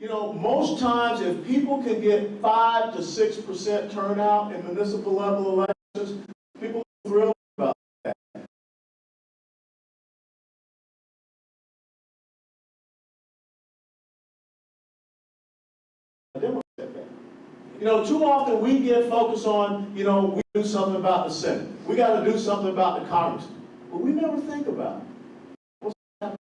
You know, most times if people can get 5 to 6% turnout in municipal level elections, people are thrilled about that. You know, too often we get focused on, you know, we do something about the Senate. We got to do something about the Congress. But we never think about it. What's happening?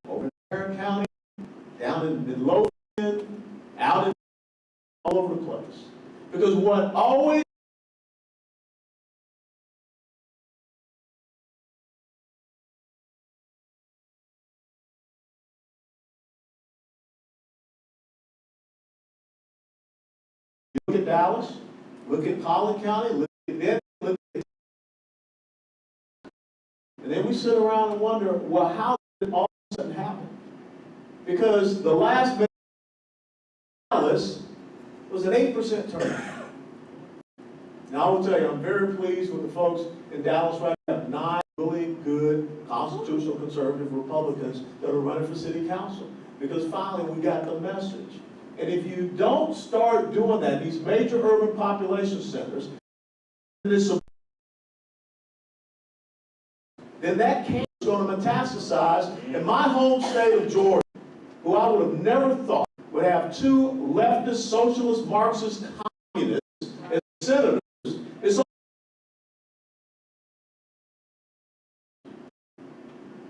Over in Tarrant County, down in Midlothian, out in all over the place. Because what always look at Dallas, look at Collin County, look at Denton, look at, and then we sit around and wonder, well, how did all of a sudden happen? Because the last Dallas was an 8% turnout. Now I will tell you, I'm very pleased with the folks in Dallas right now. 9 really good constitutional conservative Republicans that are running for city council. Because finally we got the message. And if you don't start doing that, these major urban population centers, then that cancer is going to metastasize. In my home state of Georgia, who I would have never thought would have 2 leftist, socialist, Marxist, communists as senators, it's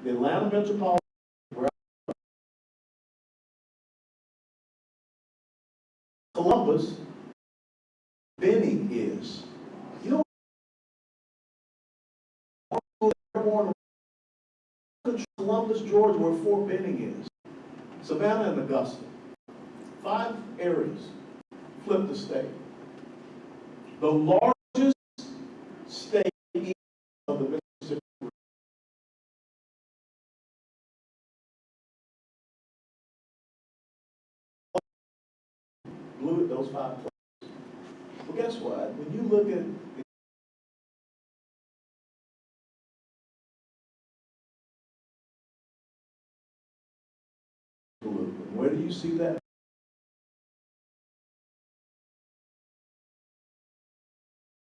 the Atlanta metropolitan area, Columbus, Benning is. You know, Columbus, Georgia, where Fort Benning is. Savannah and Augusta. 5 areas. Flip the state. The largest state of the Mississippi River. Blew at those 5 places. Well, guess what? When you look at blue, where do you see that?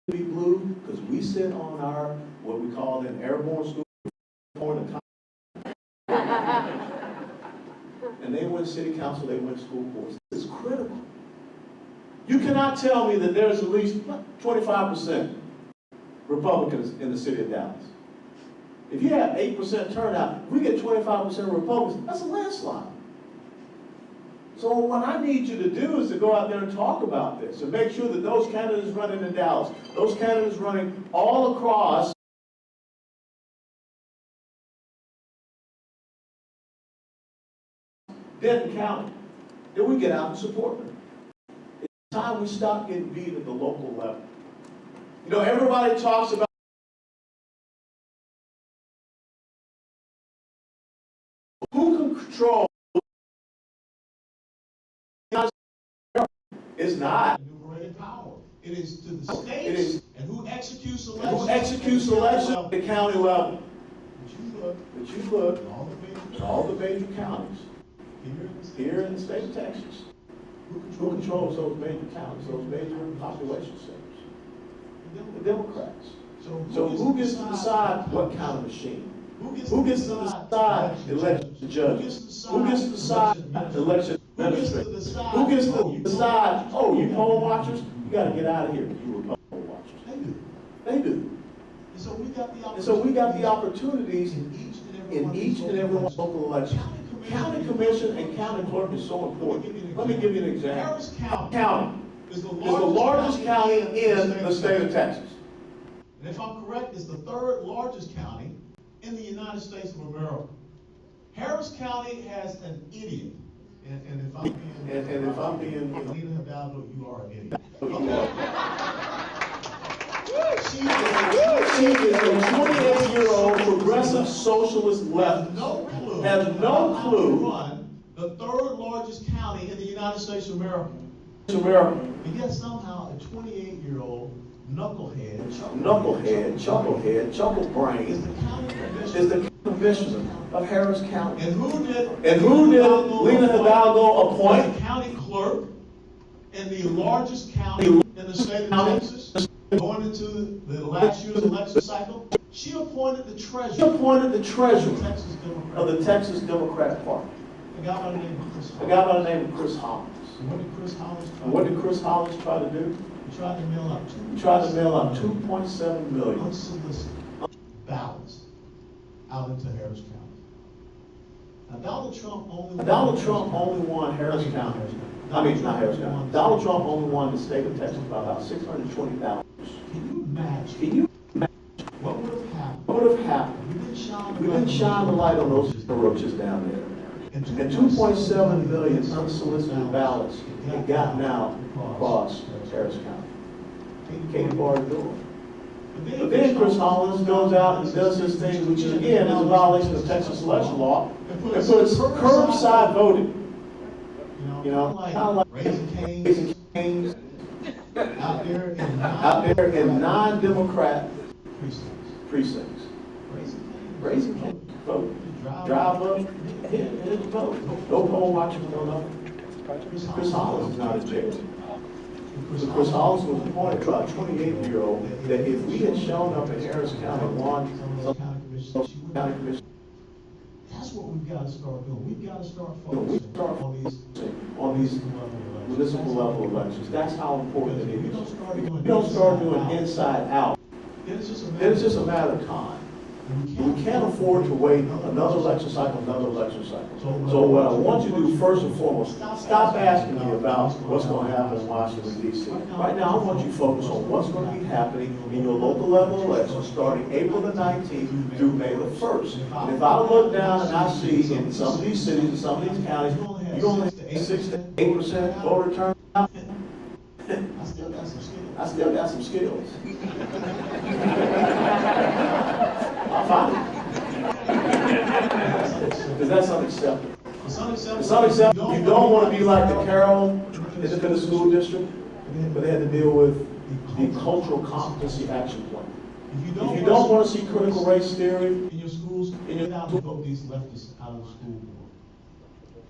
Be blue because we sit on our what we call an airborne school point of and they win city council, they win school boards. It's critical. You cannot tell me that there's at least 25% Republicans in the city of Dallas. If you have 8% turnout, if we get 25% Republicans, that's a landslide. So what I need you to do is to go out there and talk about this and make sure that those candidates running in Dallas, those candidates running all across Denton County, that we get out and support them. It's time we stop getting beat at the local level. You know, everybody talks about who can control. It's not. Enumerated power. It is to the states. It is. And who executes elections. Who executes elections at the county level. But you look at all the major counties here in the state of Texas. Who controls those major counties, those major population centers? The Democrats. So who gets to decide what kind of machine? Who gets to decide election judges? Who gets to decide election administrators? Who gets to decide, oh, you poll watchers, you got to get out of here, you poll watchers. They do. And so we got the opportunities in each and every local election. County commission and county clerk is so important. Let me give you an example. Harris County is the largest county in the state of Texas. And if I'm correct, it's the 3rd largest county in the United States of America. Harris County has an idiot. And if I'm being Anita Hidalgo, you are an idiot. She is a 28-year-old progressive socialist left. has no how clue. to run the third largest county in the United States of America. America. And yet somehow a 28-year-old knucklehead, Chucklehead, chuckle is brain the county commissioner. is the commissioner of Harris County. And who did Lena Hidalgo appoint? The county clerk in the largest county in the state of Texas, going into the last year's election cycle. She appointed the She treasurer appointed the of treasurer the Texas Democrat. of the Texas Democrat Party, A guy by the name of Chris a Hollins. guy by the name of Chris Hollins. And what did Chris Hollins try And what to did do? Chris Hollins try to do? He tried to mail out He tried to mail out 2.7 million unsolicited ballots out into Harris County. Now, Donald Trump only won Harris County. I mean, not Harris County. Donald Trump only won the state of Texas by about 620,000. Can you imagine Can you what would have happened? What would have happened? We didn't shine the light on those roaches down there. And 2.7 million unsolicited ballots had gotten out across Harris County. Katie Barr doing. But then Chris Hollins goes out and does his thing, which again is a violation of Texas election law, and puts curbside voting. You know, kind of like Raising Cane's out there in non-Democrat precincts. precincts. Raising Cane's vote. Drive up, hit the vote. No poll watching, no nothing. Chris Hollins is not in jail. So Chris Hollins was appointed by a 28-year-old that if we had shown up in Harris County, won some county commission, That's what we've got to start doing. We've got to start we focusing start on these municipal level elections. That's how important it If we is. don't start If doing we don't start doing inside inside out, then it's then it's just a matter of time. We can't afford to wait another election cycle. So what I want you to do first and foremost, stop asking me about what's going to happen in Washington, D.C. Right now, I want you to focus on what's going to be happening in your local level elections starting April the 19th through May the 1st. And if I look down and I see in some of these cities, in some of these counties, you only have 6 to 8% voter turnout. I still got some skills. I still got some skills. I'll find it. Because that's unacceptable. It's unacceptable. It's unacceptable. You don't want to be like the Carroll Independent School District, but they had to deal with the Cultural Competency Action Plan. If you don't want to see critical race theory in your schools, you have to vote these leftists out of the school board.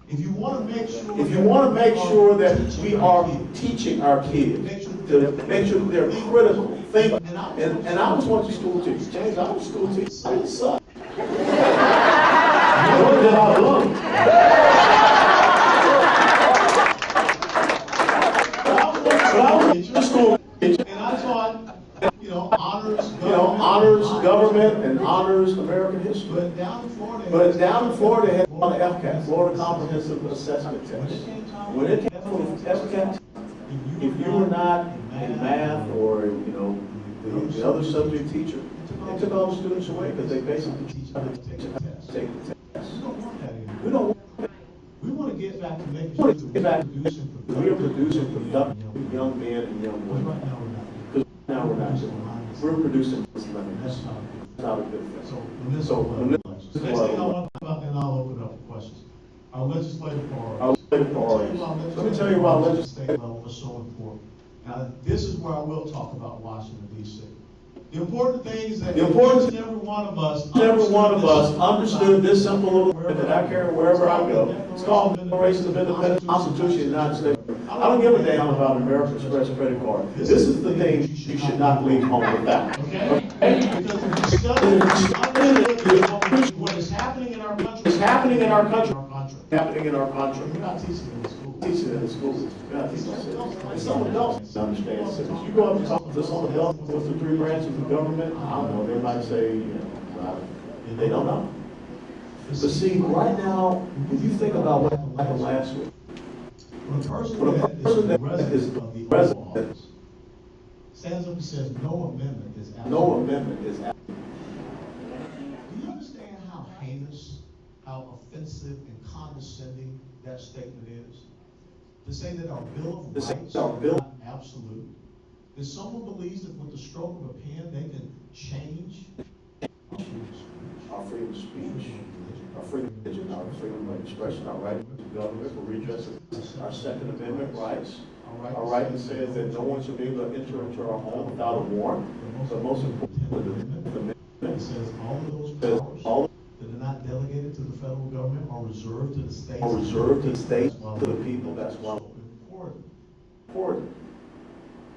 If you want to make sure that we are teaching our kids to make sure that they're critical thinking, and I was one of the school teachers. James, I was a school teacher. I didn't suck. Nor did I love it. But I was a school teacher. And I taught, honors government and honors American history. But down in Florida, they had on the FCAT, Florida Comprehensive Assessment Test. When it came to the FCAT, if you were not in math or, the other subject teacher, they took all the students away because they basically tried to take the test. We don't want that. We want to get back to making sure that We are producing productive young men and young women. Right now we're not. Because now we're not doing it. We're producing this money. That's Not a good thing. So, elections. The next thing I want to talk about, then I'll open it up for questions. Our legislative priorities. Our legislative priorities. Let me tell you about legislative. State level is so important. Now, this is where I will talk about Washington, D.C. The important thing is that each and every one of us understood this simple little word that I carry wherever I go. It's called the Declaration of Independence, Constitution of the United States. I don't give a damn about American Express credit card. This is the thing you should not leave home without. Okay? Because if you study what is happening in our country, It's happening in our country. Happening in our We're country. not teaching in the school. Teaching in the schools. We're not teaching civics. And some adults understand civics. You go up and talk to some adults with the 3 branches of government, I don't know, they might say, they don't know. But see, right now, if you think about what happened last week, When a person when a that person that is is resident of the Oval resident, Office stands up and says, no amendment is no absolute. amendment is Do you understand how heinous, how offensive and condescending that statement is? To say that our Bill of To say Rights our are Bill- not absolute? That someone believes that with the stroke of a pen, they can change our freedom of speech, our freedom of speech, our freedom of religion, our freedom of expression, our right to government, for redress of our Second Amendment rights. Our right that says that no one should be able to enter into our home without a warrant. But most importantly, the amendment It says all of those powers that are not delegated to the federal government are reserved to the states. are reserved to the state, to the people. That's why So important. important.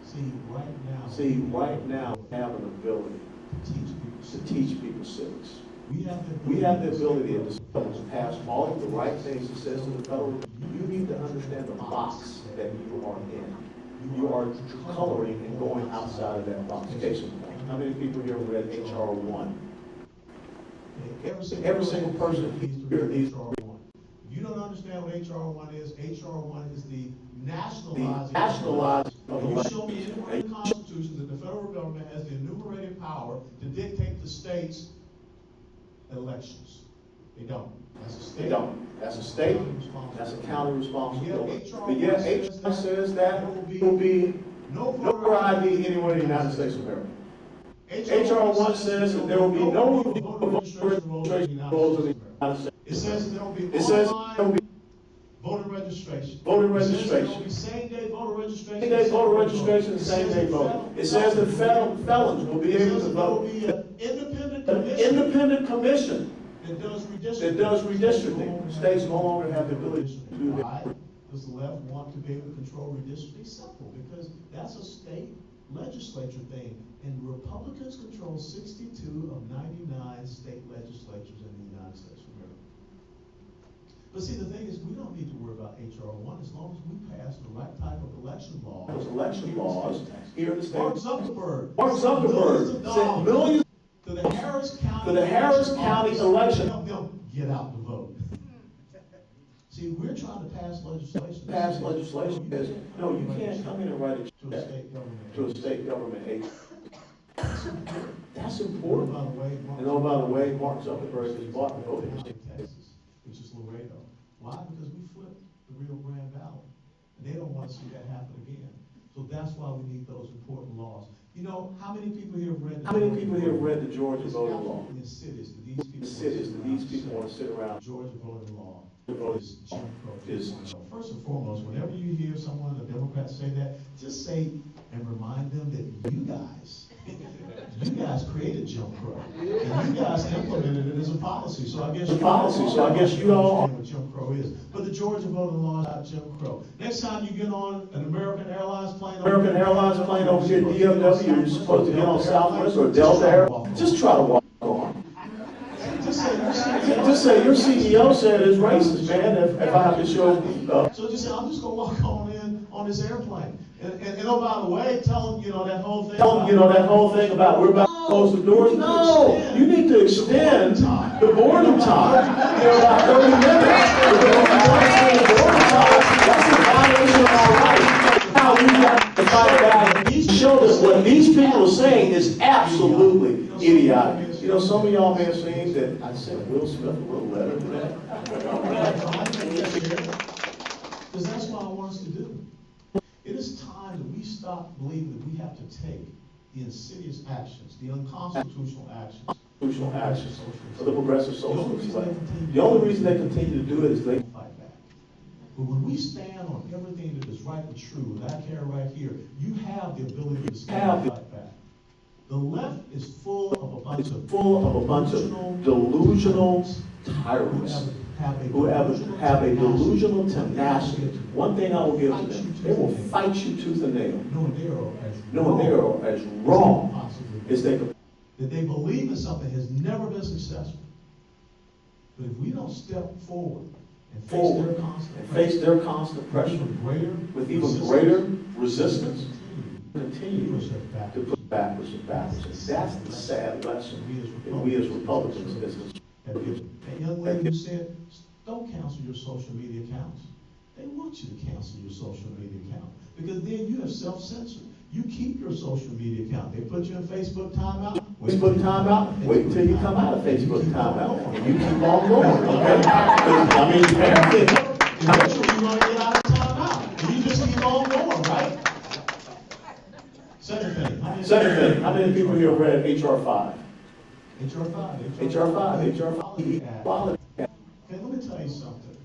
See, right now. We have an ability To to teach people civics. We We have the ability to pass all of the right things it says to the federal. You need to understand the box that you are in. You are coloring and going outside of that box. Case in point, how many people here read HR 1? Every single person here needs HR 1. If you don't understand what HR 1 is, HR 1 is the the nationalizing. nationalized of And the you show me anywhere in the Constitution that the federal government has the enumerated power to dictate the state's elections. They don't. That's a state. They don't. That's a state, that's a county responsibility. But yet HR says that there will be No no voter ID anywhere in the United States of America. HR 1 says that there will be no voter registration rolls in the rolls in the United United States. States. It says that there will be It says there will online be voter registration. voter It says that there registration. will be same-day voter registration. Same-day voter registration and same-day voting. It says that felons will be able to vote. It says that there will be an independent An commission independent commission that does redistricting. that does redistricting. States no longer have the ability to do that. Why does the left want to be able to control redistricting? Simple, because that's a state legislature thing. And Republicans control 62 of 99 state legislatures in the United States of America. But see, the thing is, we don't need to worry about HR 1 as long as we pass the right type of election laws. Those election laws here in the Mark state. Zuckerberg. Mark Zuckerberg sent millions To the Harris County. to the Harris County election. Help them get out to vote. See, we're trying to pass legislation. Pass legislation is, no, you can't come in and write a To a check state government. to a state government agency. That's By important. the way, And oh, by the way, Mark Zuckerberg has bought the voting in machine. Texas, which is Laredo. Why? Because we flipped the Rio Grande Valley. And they don't want to see that happen again. So that's why we need those important laws. You know, how many people here have read? How many people here have read the Georgia It's voting law? absolutely insidious that these people. The cities that these people want to sit around. Georgia voting law The vote is Jim Crow. is- First and foremost, whenever you hear someone, a Democrat, say that, just say and remind them that you guys created Jim Crow. And you guys implemented it as a policy, so I guess. A policy, so I guess you all- understand what Jim Crow is. But the Georgia voting law is not Jim Crow. Next time you get on an American Airlines plane. American Airlines plane over here at DFW, you're supposed to get on Southwest or Delta Air. Just try to walk on. Just say your CEO said it's racist, man, if I have to show, So just say, I'm just gonna walk on in on this airplane. And oh, by the way, tell them, that whole thing. tell them, that whole thing about we're about to close the doors. No, you need to extend the boarding time, about 30 minutes. The boarding time, that's a violation of our rights. Now we have to fight back and show that what these people are saying is absolutely idiotic. Some of y'all may have seen that I sent Will Smith a little letter today. Because that's what I want us to do. It is time that we stop believing that we have to take the insidious actions, the unconstitutional actions. Constitutional actions of the progressive socialists. The The only reason they continue to do it is they fight back. But when we stand on everything that is right and true, and I care right here, you have the ability to stand and fight back. The left is full of a bunch of delusional who tyrants who have a delusional tenacity. One thing I will give to them, they will fight you tooth and nail, knowing they are as wrong as they can. That they believe in something has never been successful. But if we don't step forward and face their constant pressure With even greater resistance, continue to put backwards and backwards. And that's the sad lesson that we as Republicans, That young lady who said, don't cancel your social media accounts. They want you to cancel your social media account because then you have self-censored. You keep your social media account. They put you in Facebook timeout. Facebook timeout, wait until you come out of Facebook timeout, and you keep on going, okay? I mean, apparently, eventually you're gonna get out of timeout. And you just keep on going, right? Second thing. How many people here have read HR 5? HR 5. HR 5, equality. tell you something.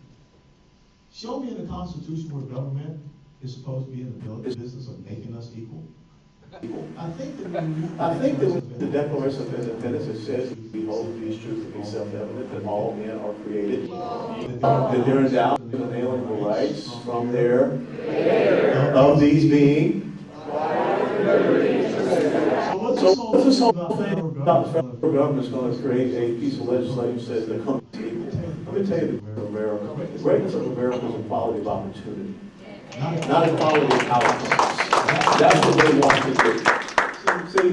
Show me in the Constitution where government is supposed to be in the business of making us equal. I think that the Declaration of Independence, it says, we hold these truths to be self-evident, that all men are created, that they're endowed with inalienable rights from their, of these being. So what's this whole thing about the federal government is going to create a piece of legislation that says they're coming to equal? Let me tell you, the greatness of America is equality of opportunity, not equality of outcomes. That's what they want to do. See,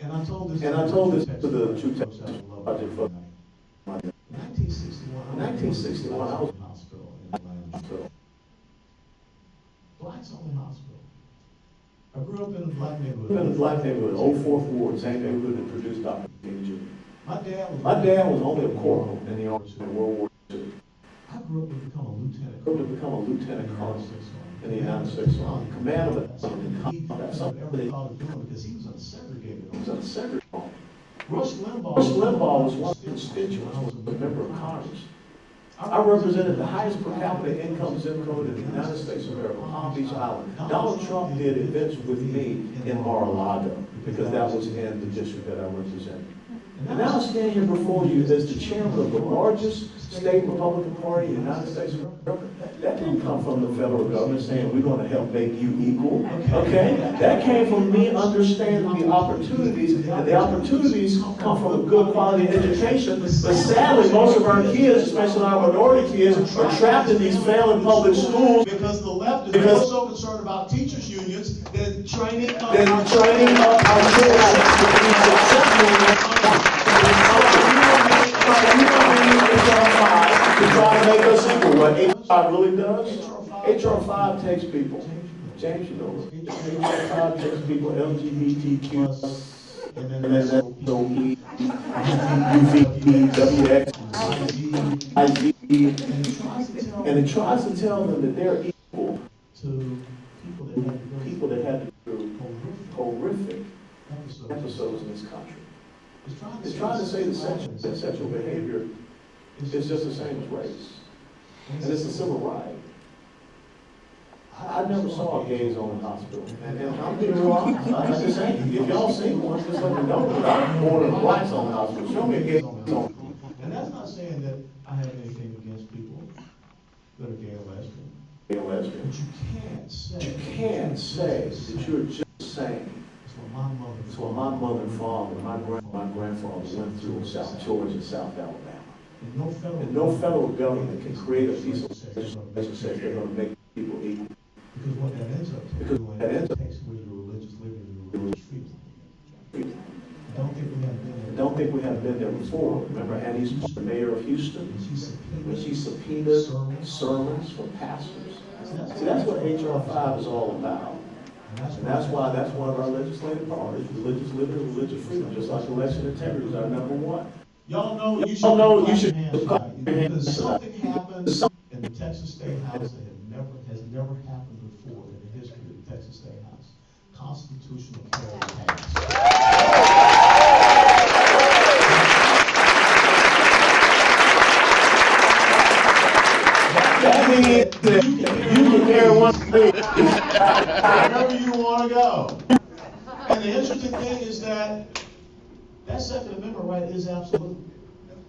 and I told this to the True Texas Project for 1961. In 1961, I was in a hospital in Atlanta. Blacks only hospital. I grew up in a black neighborhood. in the black neighborhood, Old Fourth Ward, same neighborhood that produced Dr. King Jr. My dad was only a corporal in the Army in World War II. I grew up to become a lieutenant. Grew up to become a lieutenant colonel in the United States Army. Command of That's something I never thought of doing because he was unsegregated. He was unsegregated. Rush Limbaugh was one of the constituents, was a member of Congress. I represented the highest per capita income zip code in the United States of America, Palm Beach Island. Donald Trump did events with me in Mar-a-Lago because that was in the district that I represented. And now I stand here before you as the chairman of the largest state Republican Party in the United States of America. That didn't come from the federal government saying we're going to help make you equal, okay? That came from me understanding the opportunities, and the opportunities come from a good quality education. But sadly, most of our kids, especially our minority kids, are trapped in these failing public schools because the left is more so concerned about teachers' unions than training up our children to be successful. To try to make us equal. What HR really does, HR 5 takes people. James, you know, HR 5 takes people LGBTQ, and then that's OE, UV, WX, IZ, and it tries to tell them that they're equal to people that had to go through horrific episodes in this country. It's trying to say that sexual behavior is just the same as race. And it's a civil right. I never saw gays on the hospital. And I'm being real honest. I'm just saying, if y'all seen one, just let me know. But I'm more than blacks on the hospital. Show me a gay on the hospital. And that's not saying that I have anything against people that are gay or lesbian. Gay or lesbian. But you can't say that you're just saying. It's what my mother and father, my grandfather went through in South Georgia and South Alabama. And no federal government can create a piece of legislation that says they're going to make people equal. Because what that ends up doing takes away your religious liberty and your religious freedom. I don't think we have been there before. Remember Annie's the mayor of Houston? When she subpoenaed sermons from pastors. See, that's what HR 5 is all about. And that's why that's one of our legislative priorities, religious liberty, religious freedom, just like election integrity is our number one. Y'all know you should because something happened in the Texas State House that has never happened before in the history of the Texas State House. Constitutional carry passed. That means that you can carry one thing wherever you want to go. And the interesting thing is that Second Amendment right is absolute.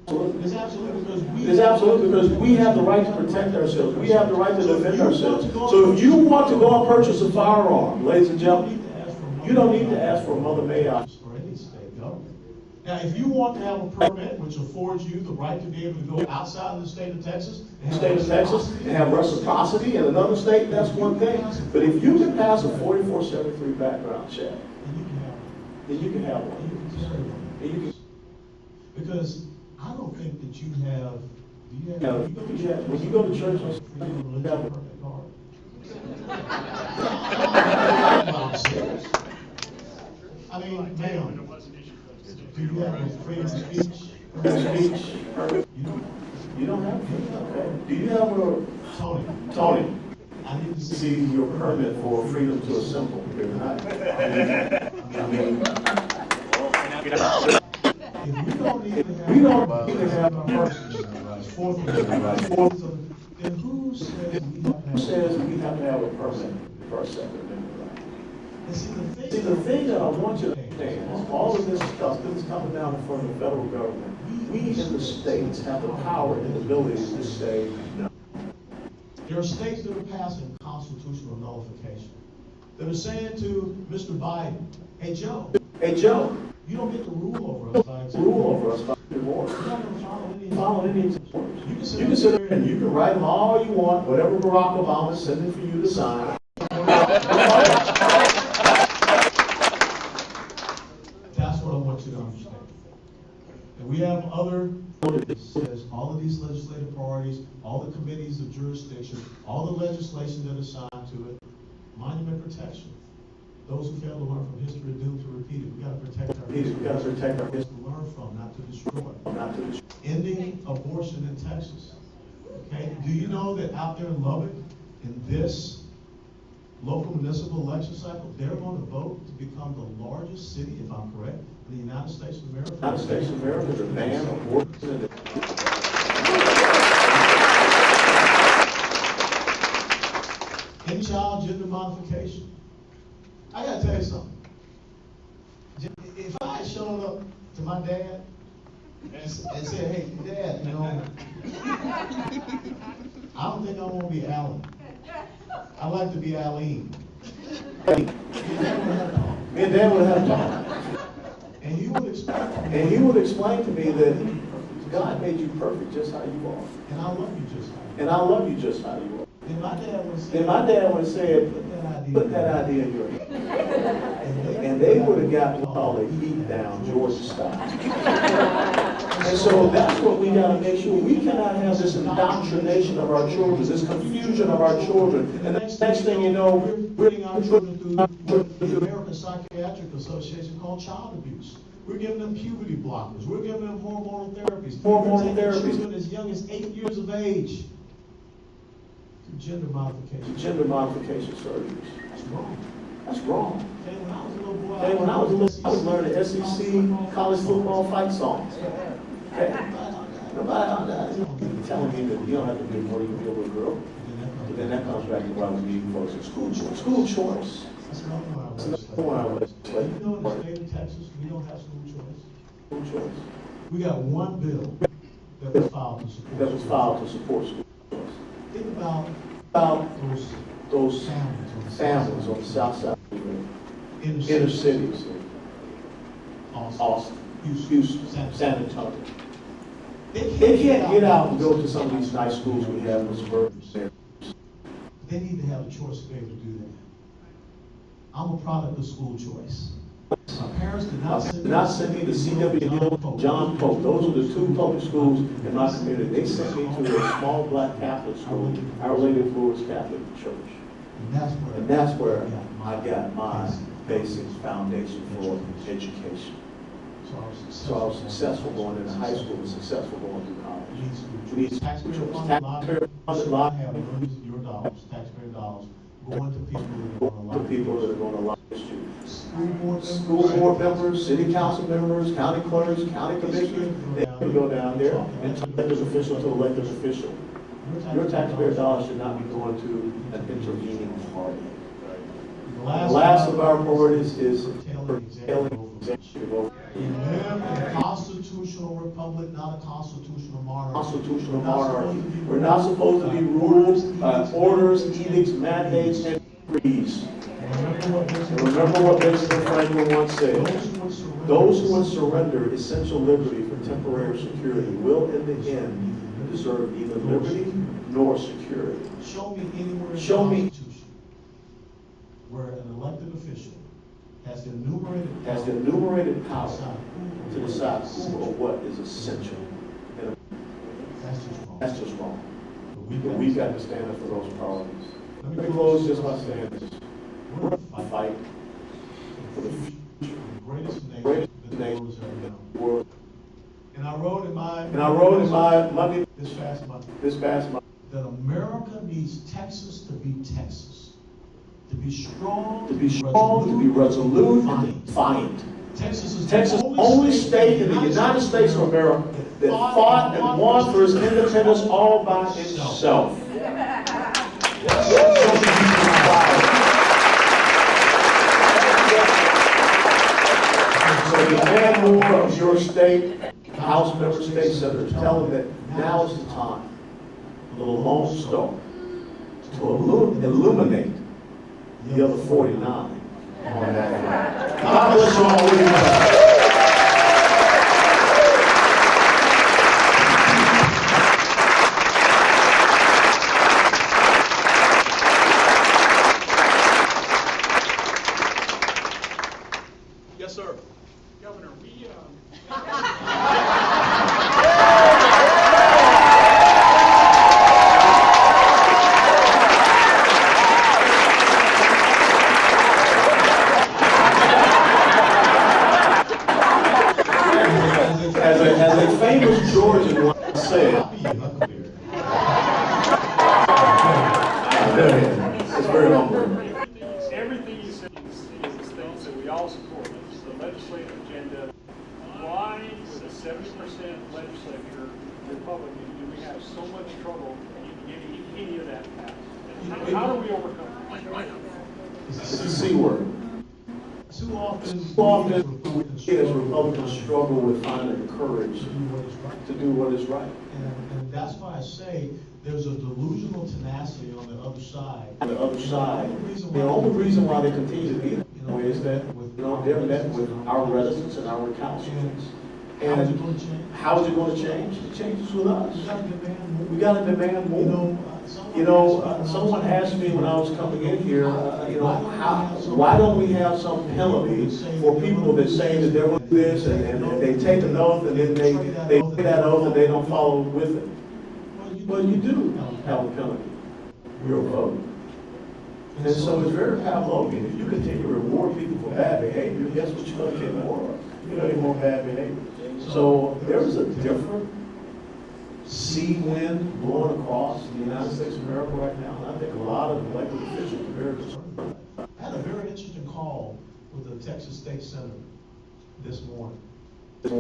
It's absolute because we have the right to protect ourselves. We have the right to defend ourselves. So if you want to go and purchase a firearm, ladies and gentlemen, you don't need to ask for a Mother May I. For any state government. Now, if you want to have a permit which affords you the right to be able to go outside of the state of Texas, and have reciprocity in another state, that's one thing. But if you can pass a 4473 background check, then you can have one. Because I don't think that you have. When you go to church on Sunday, you have a permit card. I mean, ma'am, do you have a freedom of speech? You don't have to. Okay. Do you have a Tony? I need to see your permit for freedom to assemble. I mean, we don't even have a person. Fourth Amendment, right? Then who says we have to have a permit for our Second Amendment right? And See, the thing that I want you to understand is all of this stuff that is coming down from the federal government. We in the states have the power and the ability to say no. There are states that are passing constitutional nullification, that are saying to Mr. Biden, hey, Joe, you don't get to rule over us by executive order. You're not going to Follow any executive orders. You can You can sit there and you can write them all you want, whatever Barack Obama is sending for you to sign. That's what I want you to understand. And we have other, says all of these legislative parties, all the committees of jurisdiction, all the legislation that is assigned to it, monument protection. Those who fail to learn from history are doomed to repeat it. We got to protect our history. We got to protect our history. To learn from, not to destroy. Not to Ending abortion in Texas. Okay, do you know that out there in Lubbock, in this local municipal election cycle, they're going to vote to become the largest city, if I'm correct, in the United States of America? United States of America to ban abortion. In child gender modification. I gotta tell you something. If I had shown up to my dad and said, hey, Dad, you know, I don't think I want to be Alan. I like to be Aline. Me and Dad would have talked. And he would explain to me that God made you perfect just how you are. And I love you just how you are. And I love you just how you are. Then my dad would have said, put that idea in your head. And they would have got what call a beat down Georgia style. And so that's what we got to make sure. We cannot have this indoctrination of our children, this confusion of our children. And the next thing you know, we're putting our children through the American Psychiatric Association called child abuse. We're giving them puberty blockers. We're giving them hormonal therapies. We're taking children as young as 8 years of age to gender modification. Gender modification surgeries. That's wrong. That's wrong. Okay, when I was a little boy, When I was a little, I was learning SEC college football fight songs. Okay. Nobody telling me that you don't have to be more, you can be a little girl. But then that comes back to what I was meeting folks in school choice. School choice. That's another one I was School You know, in the state of Texas, we don't have school choice. choice. We got one bill that was filed to support. That was filed to support school choice. Think about Those families on the south side of the inner cities. Austin, Houston, San Antonio. They can't get out and go to some of these nice schools we have in the suburbs. They need to have a choice to be able to do that. I'm a product of school choice. My parents did not send me to C.W. Hill, John Pope. Those are the two public schools in my community. They sent me to a small black Catholic school, Our Lady of Lourdes Catholic Church. And that's where I got my basic foundation for education. So I was successful going into high school and successful going through college. We need taxpayer funded life. Your dollars, taxpayer dollars, going to people that are going to lie to you. School board members, city council members, county clerks, county commissioners, they can go down there and elected official to elected official. Your taxpayer dollars should not be going to an intervening party. The last of our priorities is curtailing executive over. We live in a constitutional republic, not a constitutional monarchy. Constitutional monarchy. We're not supposed to be rules, orders, edicts, mandates, and decrees. And remember what Benjamin Franklin once said. Those who would surrender essential liberty for temporary security will, in the end, deserve neither liberty nor security. Show me anywhere in the Constitution where an elected official has the enumerated power to decide who or what is essential. That's just wrong. But we've got to stand up for those priorities. Let me close just by saying this. We're going to fight for the future. The Greatest nation nation in the world. And I wrote in my Monday this past month that America needs Texas to be Texas. To be strong, to be resolute, and defiant. Texas is the only state in the United States of America that fought and won for its independence all by itself. So demand more of your state, House member, state senators. Tell them that now is the time, the Lone Star, to illuminate the other 49 on that front. God bless you all. Yes, sir. Governor, As a famous Georgian once said, it's very humble. everything you said is things that we all support. It's the legislative agenda. Why, with a 70% legislature, Republican, do we have so much trouble getting any of that passed? And how do we overcome it? It's the C word. Too often, As Republicans struggle with finding the courage to do what is right. And that's why I say there's a delusional tenacity on the other side. On the other side, the only reason why they continue to be that way is that they're met with our reticence and our recalcitrance. How is it going to change? How is it going to change? It changes with us. We got to demand more. We got to demand more. Someone asked me when I was coming in here, why don't we have some penalty for people that say that they're going to do this and they take an oath and then they take that oath and they don't follow with it? Well, you do have a penalty. Your vote. And so it's very Pavlovian. If you continue to reward people for bad behavior, guess what you're going to get more of? You're going to get more bad behavior. So there's a different sea wind blowing across the United States of America right now. And I think a lot of elected officials are very concerned about it. I had a very interesting call with the Texas State Senator this morning.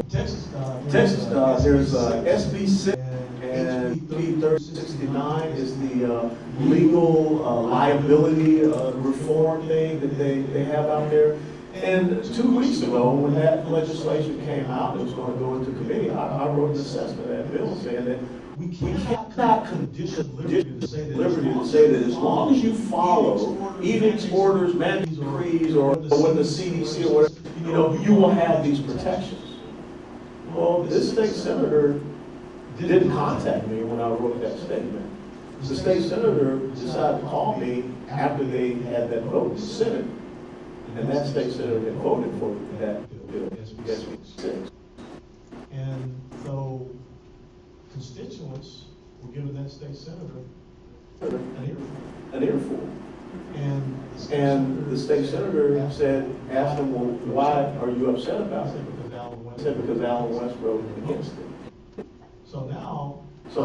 Texas, there's SB 6 and HB 3069 is the legal liability reform thing that they have out there. And 2 weeks ago, when that legislation came out, it was going to go into committee, I wrote an assessment of that bill saying that we cannot condition liberty to say that as long as you follow edicts, orders, mandates, decrees, or what the CDC or whatever, you will have these protections. Well, this state senator didn't contact me when I wrote that statement. The state senator decided to call me after they had that vote in the Senate. And that state senator had voted for that bill, SB 6. And so constituents were giving that state senator an earful. And the state senator asked him, well, why are you upset about it? He said, because Allen West wrote against it. So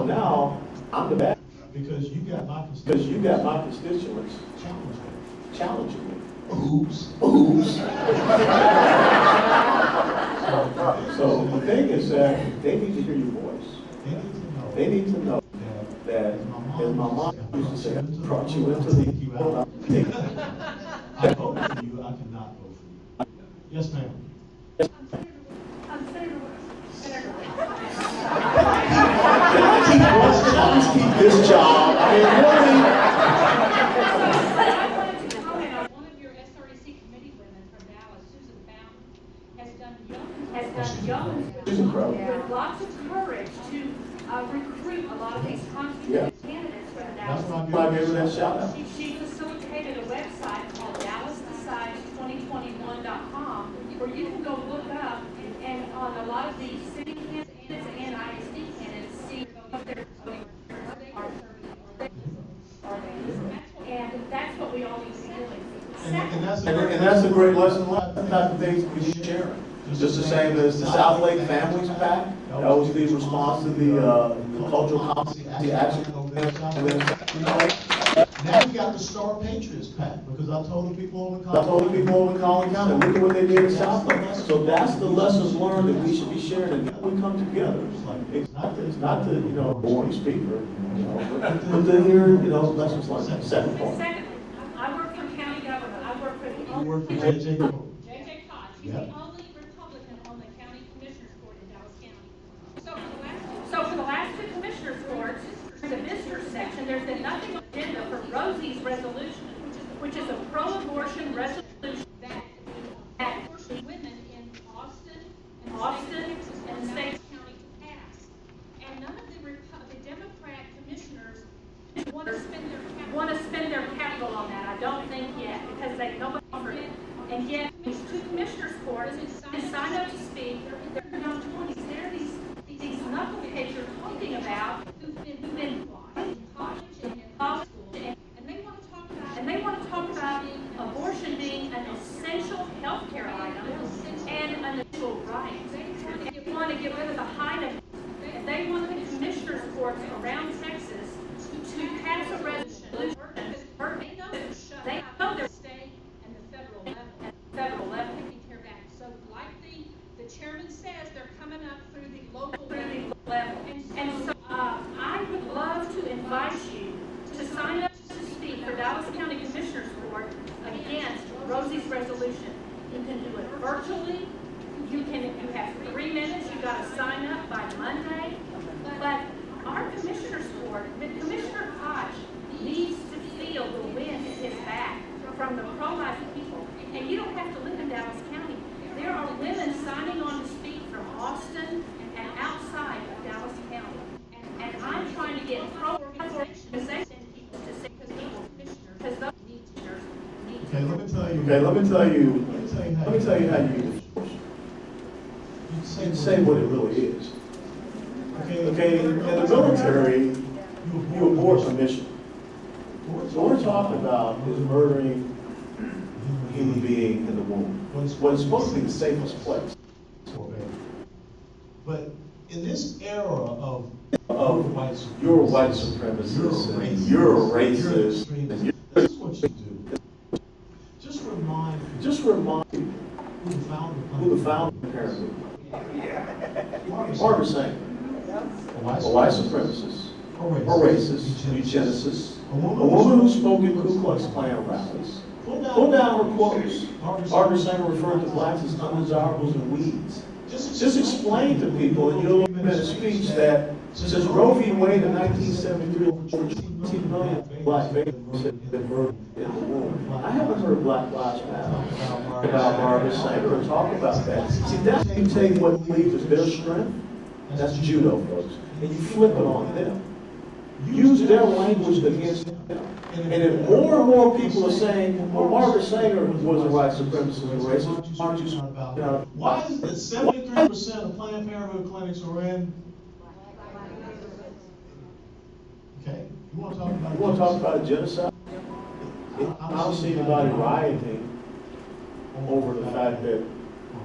now, I'm the bad because you got my constituents challenging me. Oops. So the thing is that they need to hear your voice. They need to know that, as my mom used to say, I brought you into the I vote for you, I cannot vote for you. Yes, ma'am. Keep this job. I mean, really. One of your SREC committee women from Dallas, Susan Fountain, has done Susan Crow. with lots of courage to recruit a lot of these constituent candidates from That's Dallas. why I gave her that shout out. She facilitated a website called DallasDecides2021.com where you can go look up and on a lot of these city candidates and ISD candidates see if they're and that's what we all need to be doing. And that's a great lesson. The type of things we should share. Just the same as the South Lake Families Pack. That was the response to the cultural competency action. And then, Now you got the Star Patriots pack, because I told the people over in I told the people over in Collin County, look at what they did in Southland. So that's the lessons learned that we should be sharing, and we come together. It's not to, you know, boring speaker, you know, but to hear, you know, lessons learned. Second point. Secondly, I work for county government, I work for the. You work for J.J. Cole. J.J. Koch, he's Yep. the only Republican on the county commissioners court in Dallas County. So for the last two commissioners courts, the visitor section, there's been nothing on the agenda for Rosie's resolution, which is a pro-abortion resolution that women in Austin and the state county passed. And none of the Democrat commissioners want to spend their capital on that. I don't think yet, because nobody offered it. And yet, these two commissioners courts, and sign up to speak, they're in their young 20s. They're these knuckleheads you're talking about who've been in college and in law school, and they want to talk about abortion being an essential health care item and an essential right. They want to get rid of the Hyde. They want the commissioners courts around Texas to pass a resolution. They know their state and the federal level. So like the chairman says, they're coming up through the local level. And so I would love to invite you to sign up to speak for Dallas County Commissioners Court against Rosie's resolution. You can do it virtually. You have 3 minutes. You got to sign up by Monday. But our Commissioners Court, Commissioner Koch needs to feel the wind at his back from the pro-life people. And you don't have to live in Dallas County. There are women signing on to speak from Austin and outside of Dallas County. And I'm trying to get pro-organizations to say, because those commissioners need to. Okay, let me tell you. Okay, let me tell you how you use it. You can say what it really is. Okay, in the military, you abort a mission. So what we're talking about is murdering a human being in the womb. What is supposed to be the safest place. But in this era of you're a white supremacist, and you're a racist, and this is what you do. Just remind people who the founder of Parenthood. Margaret Sanger, a white supremacist, a racist, eugenicist, a woman who spoke at Ku Klux Klan rallies. Pull down her quotes. Margaret Sanger referred to blacks as undesirables and weeds. Just explain to people in your minute speech that since Roe v. Wade in 1973, over 15 million black babies have been murdered in the womb. I haven't heard Black Lives Matter about Margaret Sanger or talk about that. See, that's you take what believe is their strength, that's judo, folks, and you flip it on them. Use their language against them. And if more and more people are saying, well, Margaret Sanger was a white supremacist and racist, aren't you about why is it 73% of Planned Parenthood clinics are in? Okay, you want to talk about a genocide? I don't see anybody rioting over the fact that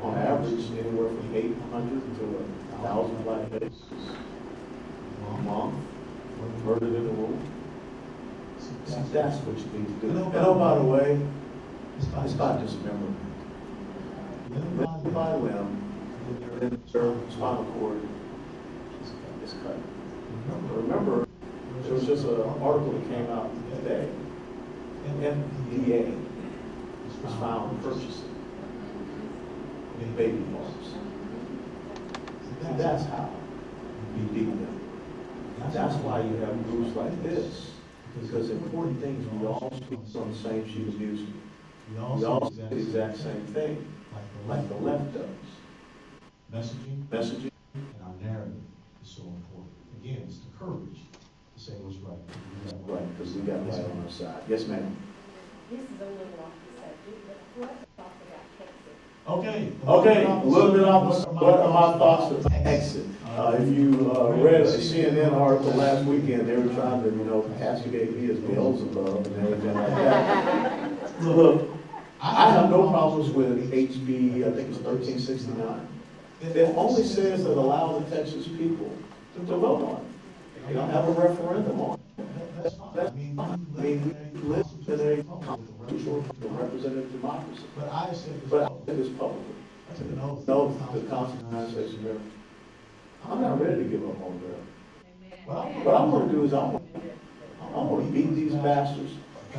on average anywhere from 800 to 1,000 black babies a month murdered in the womb. See, that's what you need to do. And oh, by the way, it's about dismemberment. Limb by limb, then their spinal cord is cut. Remember, there was just an article that came out today. FDA was found purchasing baby farms. And that's how you beat them. That's why you have groups like this. Because important things, we all speak on the same sheet of music. We all say the exact same thing, like the left does. Messaging. And our narrative is so important. Again, it's the courage to say what's right. Right, because we got right on our side. Yes, ma'am. This is a little off the subject, but what talk about Texas? Okay, a little bit off. What are my thoughts of exit? If you read a CNN article last weekend, they were trying to, castigate me as Beelzebub and everything like that. Look, I have no problems with HB, I think it's 1369. It only says that allow the Texas people to vote on it. Have a referendum on it. That's fine. That's, I mean, I mean, we live in a constitutional representative democracy. But I said this But I publicly. said this publicly. I took an oath. No, the Constitution of the United States of America. I'm not ready to give up on America. What I'm gonna do is I'm gonna beat these bastards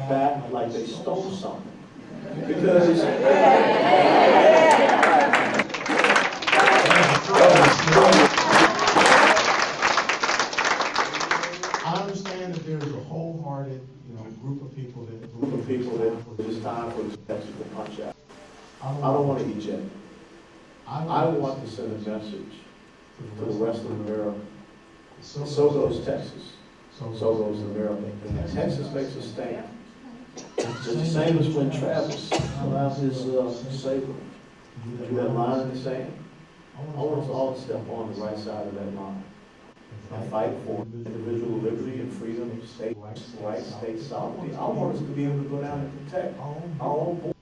back like they stole something. Because I understand that there's a wholehearted, group of people that it's time for the Texas to punch out. I I don't want to eject. I want want to send a message to the rest of America. So So goes Texas. So So goes America. And Texas makes a stand. It's the same as when Travis allowed his saber to that line in the sand. I want us all to step on the right side of that line and fight for individual liberty and freedom, state rights, state sovereignty. I want us to be able to go down and protect our own border.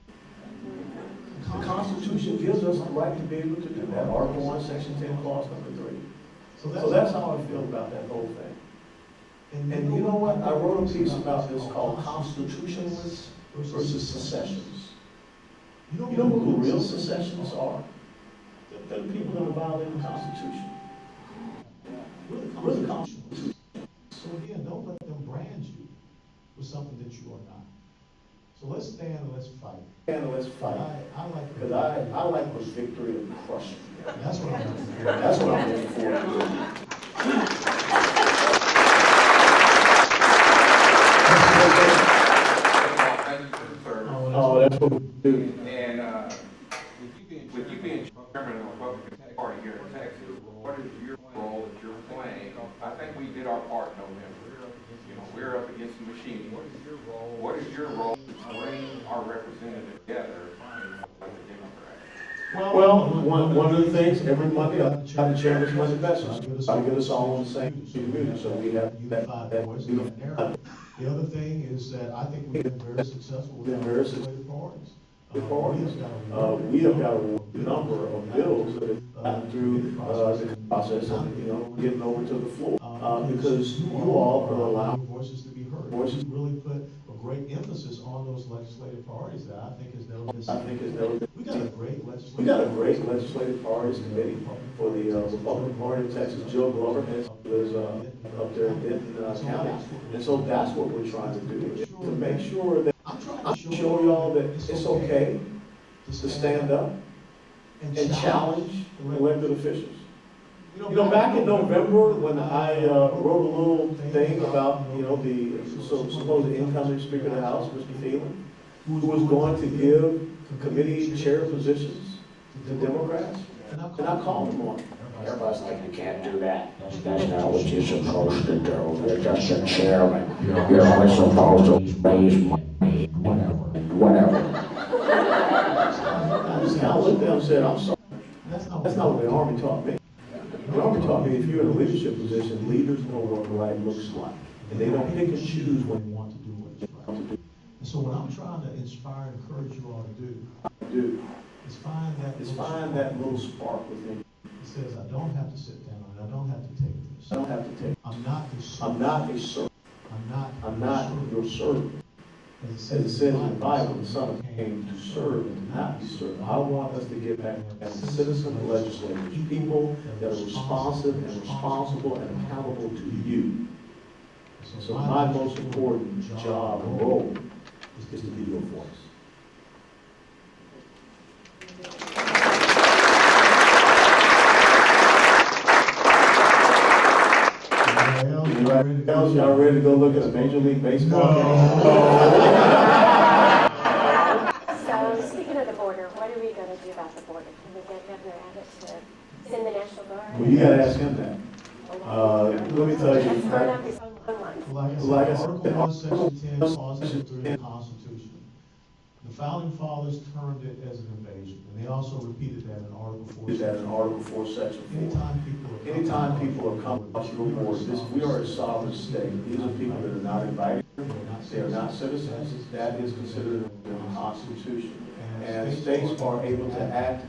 The Constitution gives us the right to be able to do that. Article 1, Section 10, Clause number 3. So that's how I feel about that whole thing. And you know what? I wrote a piece about this called Constitutionalists versus Secessionists. You know who the real secessionists are? They're the people that are violating the Constitution. We're the Constitution. So again, don't let them brand you with something that you are not. So let's stand and let's fight. And let's fight. I like Because I like the victory of crushing. That's what I'm looking for. That's what I'm looking for. Oh, that's what we do. And with you being chairman of the Republican Party here in Texas, what is your role that you're playing? I think we did our part in November. We're up against the machine. What is your role to bring our representatives together and fight the Democrats? Well, one of the things, every Monday, I try to chairman's Monday message. I get us all on the same music, so we have that voice, unified that narrative. The other thing is that I think we've been very successful with Been our very legislative parties. We have got a number of bills that have gotten through the process and, getting over to the floor. Because you all are allowing voices to be heard. voices. We really put a great emphasis on those legislative priorities that I think has never been seen. I think it's never been. We got a great legislative. We got a great legislative priorities committee for the Republican Party of Texas. Jill Glover is up there in Denton County. And so that's what we're trying to do, to make sure that I'm show y'all that it's okay to stand up and challenge elected officials. Back in November, when I wrote a little thing about, the supposed incoming Speaker of the House, Mr. Phelan, who was going to give committee chair positions to Democrats, and I called him on it. Everybody's like, you can't do that. That's not what you're supposed to do. You're just a chairman. You're only supposed to raise money, whatever. I looked at him and said, I'm sorry. That's not what the Army taught me. The Army taught me if you're in a leadership position, leaders know what the right looks like. And they don't pick and choose when They want to do what is right. And so what I'm trying to inspire and encourage you all to do they do. is find Find that little spark within you. It says, I don't have to sit down, I don't have to take this. I don't have to take. I'm not a servant. I'm not a servant. I'm not your servant. As it says in the Bible, the Son of Man came to serve and to not be served. I want us to get back as citizen legislators, people that are responsive and responsible and accountable to you. So my most important job and role is to be your voice. Anybody else, y'all ready to go look at a Major League Baseball game? So, speaking of the border, what are we gonna do about the border? Can we get Governor Abbott to send the National Guard? Well, you gotta ask him that. Let me tell Let's you. burn up his own line. Like I said, Article 1, Section 10, Clause 3 of the Constitution. The founding fathers termed it as an invasion, and they also repeated that in Article 4. Is that in Article 4, Section 4? Anytime people are come across your borders, we are a sovereign state. These are people that are not invited. They are not citizens. That is considered in the Constitution. And states are able to act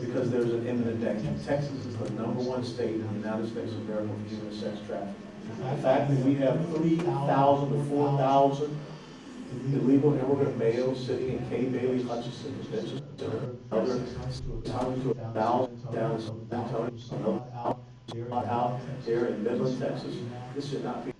because there's an imminent danger. Texas is the #1 state in the United States of America for human sex trafficking. The fact that we have 3,000 to 4,000 illegal immigrant males sitting in K. Bailey Hutchinson Convention Center, other 600 to 1,000 down in San Antonio, out there in Midland, Texas. This should not be.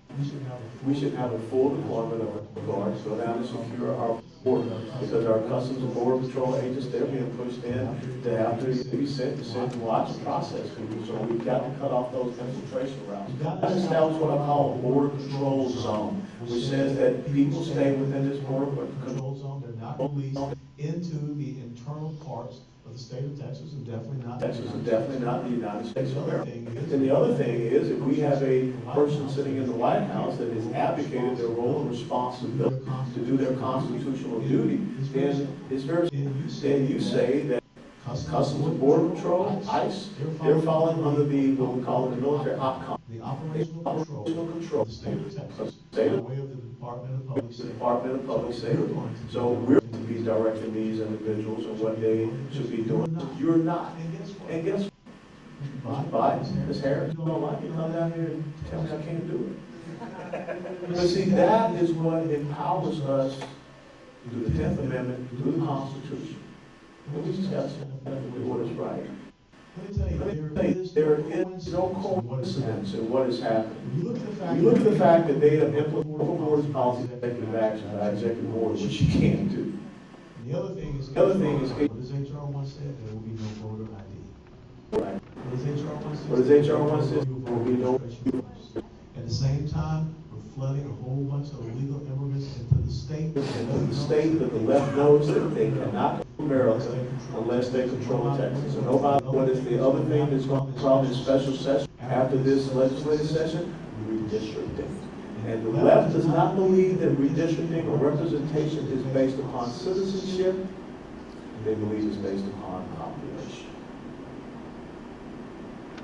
We should have a full deployment of guards go down and secure our border, because our Customs and Border Patrol agents, they're being pushed in to have to be sent to watch and process people. So we've got to cut off those infiltration routes. That establishes what I call a border control zone, which says that people stay within this border control zone. They're not released into the internal parts of the state of Texas, and definitely not. Texas, and definitely not the United States of America. And the other thing is, if we have a person sitting in the White House that has abdicated their role and responsibility to do their constitutional duty, then it's very, then you say that Customs and Border Patrol, ICE, they're falling under the, what we call in the military, OPCOM. The operational control of the state of Texas, by way of the Department of Public Safety. Department of Public Safety. So we're to be directing these individuals and what they should be doing. You're not. And guess what? Biden, Ms. Harris, you don't like it, come down here and tell me I can't do it. But see, that is what empowers us through the 10th Amendment, through the Constitution. And we just got to do what is right. Let me tell you, there is no coincidence in what is happening. you You look at the fact that they have implemented board's policy executive action by executive order, which you can't do. the other thing is, what does HR 1 say? There will be no voter ID. Right. What does HR 1 say? What does HR 1 say? There will be no. At the same time, we're flooding a whole bunch of illegal immigrants into the state. And the state that the left knows that they cannot come to America unless they control Texas. And nobody, what is the other thing that's going to come in special session after this legislative session? Redistricting. And the left does not believe that redistricting or representation is based upon citizenship. They believe it's based upon population.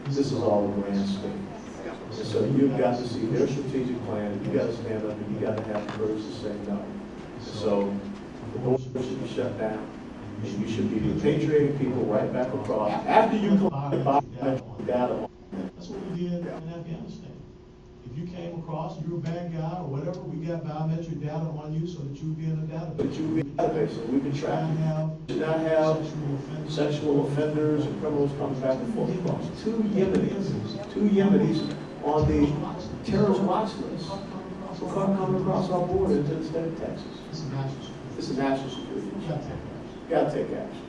This is all a grand scheme. And so you've got to see their strategic plan, and you got to stand up and you got to have the courage to say no. So the border should be shut down, and you should be repatriating people right back across after you collect biometric data on them. That's what we did in Afghanistan. If you came across, you're a bad guy or whatever, we got biometric data on you so that you would be in a database. But you be a database, and we can track. We Should not have sexual offenders and criminals coming back and forth across. Two Yemenis on the terrorist watch list for coming across our border into the state of Texas. It's a national security. It's a national security You issue. gotta take action. Gotta take action.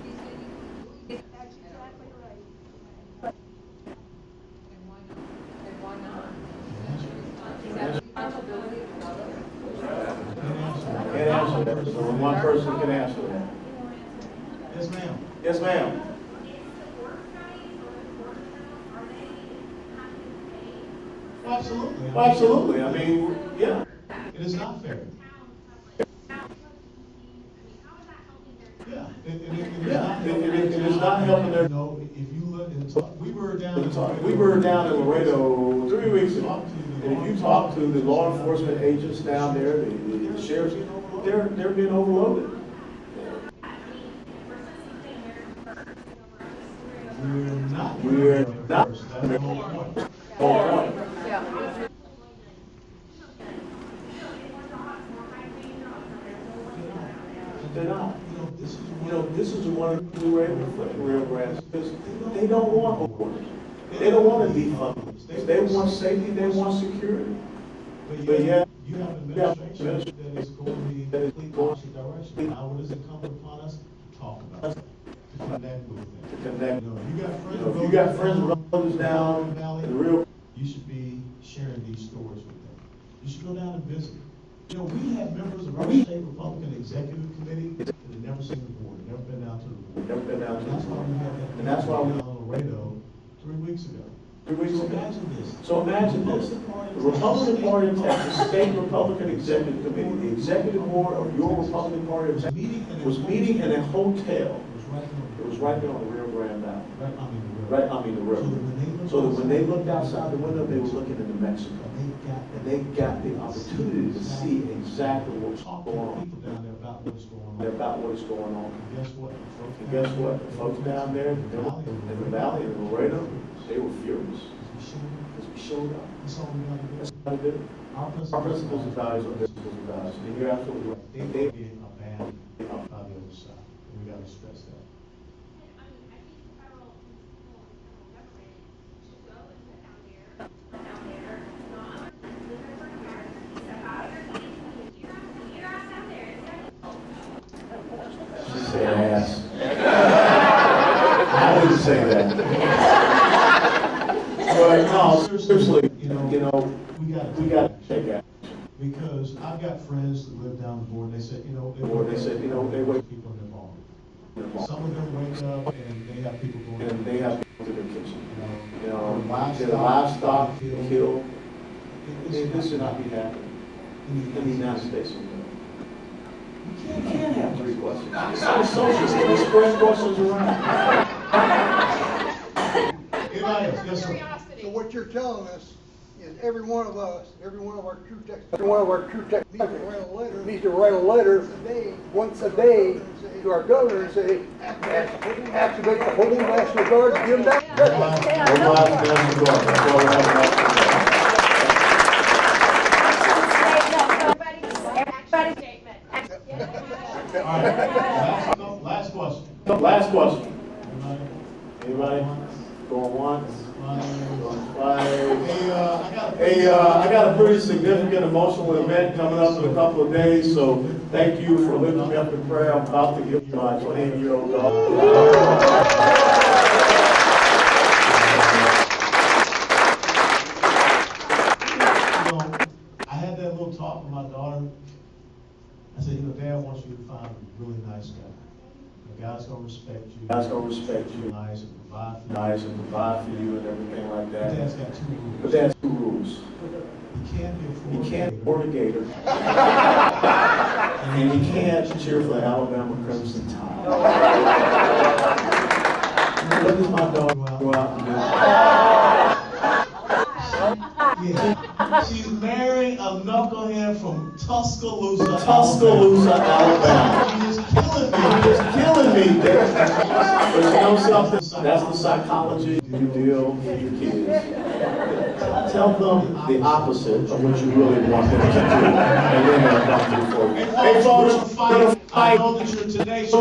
Can't answer that. So only one person can answer that. Yes, ma'am. Yes, ma'am. Absolutely. Absolutely. I mean, yeah. It is not fair. Yeah. It is not helping their. No, if you look and we were down. We were down in Laredo 3 weeks ago, and if you talk to the law enforcement agents down there, the sheriffs, they're being overloaded. We're not. That's the whole point. They're not. This is one of the real grants, because they don't want borders. They don't want to defund. They want safety, they want security. But yet, you have an administration that is going in the complete opposite direction. Now, what is incumbent upon us? To talk about it, to connect with them. to connect. If You got friends and relatives down in the real. you should be sharing these stories with them. You should go down and visit. We have members of our state Republican Executive Committee that have never seen the board, never been down to the board. Never been down to the That's why we had that. And that's why we- down in Laredo 3 weeks ago. 3 weeks So ago. imagine this. So imagine this, the Republican Party of Texas, State Republican Executive Committee, the executive board of your Republican Party of Texas was meeting in a hotel. It was right there on the Rio Grande Valley. The river. So that when they looked outside the window, they were looking into Mexico. And they got the opportunity to see exactly what's going on. People down there about what's going on. About what's going on. And guess what? And guess what? The folks down there in the valley, in Laredo, They were furious because we showed up. That's all we gotta do. That's how to do it. Our Our principles and values are principles and values. And you're absolutely right. They were being abandoned by the other side. And we gotta stress that. I think the federal government should go and put out there, not you're out there. She said ass. I didn't say that. But no, seriously, you know, we got to take action. Because I've got friends that live down the board, they said, they wake people in their home. Some of them wake up and they have people going. And they have to go to their kitchen. You know, Their livestock killed. This should not be happening in the United States of America. You can't have three questions. It's socialists, they spread questions around. Anybody else? Yes, sir. So what you're telling us is every one of our true tech needs to write a letter once a day to our governor and say, activate the whole National Guard, give them that. Mobilize the National Guard. That's all we have. All right, last question. Last question. Anybody? Going once? Going twice? Hey, I got a pretty significant emotional event coming up in a couple of days, so thank you for lifting me up in prayer. I'm about to give my 28-year-old daughter. I had that little talk with my daughter. I said, Dad wants you to find a really nice guy. God's gonna respect you. God's gonna respect you. Nice and provide for you. Nice and provide for you and everything like But that. Dad's got two rules. But that's two rules. He can't be a He can't afford a gator. And he can't cheer for the Alabama Crimson Tide. What does my daughter go out and do? Yeah. She's marrying a knucklehead from Tuscaloosa, Tuscaloosa, Alabama. She is killing me. It's killing me, Dick. But you know something? That's the psychology you deal with your kids. Tell them the opposite of what you really want them to do, and then they'll come through for you. Hey, folks, we're gonna I fight. know that you're tenacious. I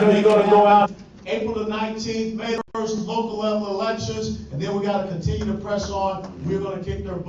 know you're gonna go out. April the 19th, May the 1st, local level elections, and then we gotta continue to press on. We're gonna kick their butt.